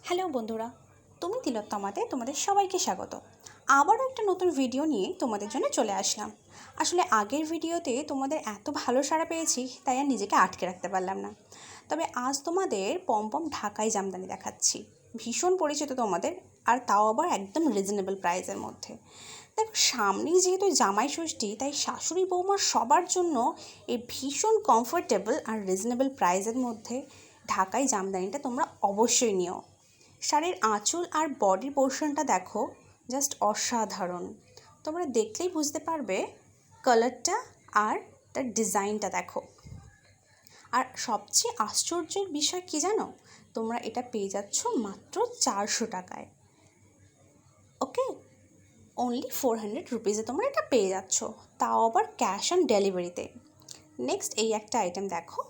Hello বন্ধুরা, তুমি তিলোত্তমাতে তোমাদের সবাইকে স্বাগত। আবারও একটা নতুন ভিডিও নিয়ে তোমাদের জন্য চলে আসলাম। আসলে আগের ভিডিওতে তোমাদের এত ভালো সাড়া পেয়েছি, তাই আর নিজেকে আটকে রাখতে পারলাম না। তবে আজ তোমাদের পমপম ঢাকাই জামদানি দেখাচ্ছি। ভীষণ পরিচিত তোমাদের, আর তাও আবার একদম রিজনেবল প্রাইসের মধ্যে। দেখো, সামনেই যেহেতু জামাই ষষ্ঠী, তাই শাশুড়ি বৌমা সবার জন্য এই ভীষণ কমফোর্টেবল আর রিজনেবল প্রাইসের মধ্যে ঢাকাই জামদানিটা তোমরা অবশ্যই নিও। শাড়ির আঁচল আর বডির পোর্শনটা দেখো, জাস্ট অসাধারণ। তোমরা দেখলেই বুঝতে পারবে কালারটা আর তার ডিজাইনটা দেখো। আর সবচেয়ে আশ্চর্যের বিষয় কি জানো, তোমরা এটা পেয়ে যাচ্ছ মাত্র 400 টাকায়। ওকে, অনলি 400 রুপিসে তোমরা এটা পেয়ে যাচ্ছ, তাও আবার ক্যাশ অন ডেলিভারিতে। নেক্সট এই একটা আইটেম দেখো,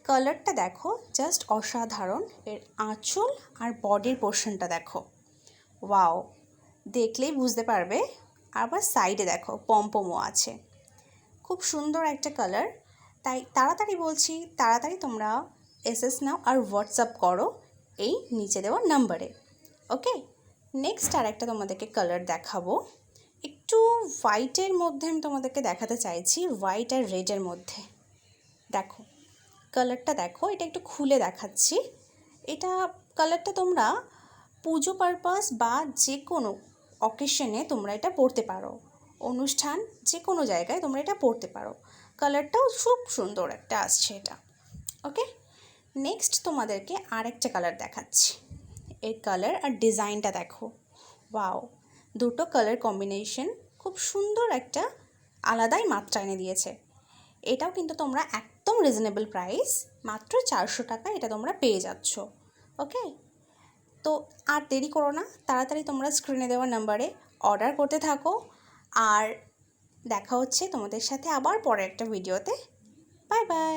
কালারটা দেখো, জাস্ট অসাধারণ। এর আঁচল আর বডির পোর্শনটা দেখো, ওয়াও, দেখলেই বুঝতে পারবে। আবার সাইডে দেখো পমপমও আছে, খুব সুন্দর একটা কালার। তাই তাড়াতাড়ি বলছি, তাড়াতাড়ি তোমরা এসএস নাও আর হোয়াটসঅ্যাপ করো এই নিচে দেওয়া নাম্বারে। ওকে, নেক্সট আর একটা তোমাদেরকে কালার দেখাবো। একটু হোয়াইটের মধ্যে আমি তোমাদেরকে দেখাতে চাইছি, হোয়াইট আর রেডের মধ্যে। দেখো কালারটা দেখো, এটা একটু খুলে দেখাচ্ছি। এটা কালারটা তোমরা পুজো পারপাস বা যে কোনো অকেশনে তোমরা এটা পরতে পারো, অনুষ্ঠান যে কোনো জায়গায় তোমরা এটা পরতে পারো। কালারটাও খুব সুন্দর একটা আসছে এটা। ওকে, নেক্সট তোমাদেরকে আর একটা কালার দেখাচ্ছি। এর কালার আর ডিজাইনটা দেখো, ওয়াও, দুটো কালার কম্বিনেশন খুব সুন্দর একটা আলাদাই মাত্রা এনে দিয়েছে। এটাও কিন্তু তোমরা একদম রিজনেবল প্রাইস, মাত্র 400 টাকা এটা তোমরা পেয়ে যাচ্ছ। ওকে, তো আর দেরি করো না, তাড়াতাড়ি তোমরা স্ক্রিনে দেওয়া নাম্বারে অর্ডার করতে থাকো। আর দেখা হচ্ছে তোমাদের সাথে আবার পরে একটা ভিডিওতে। Bye bye.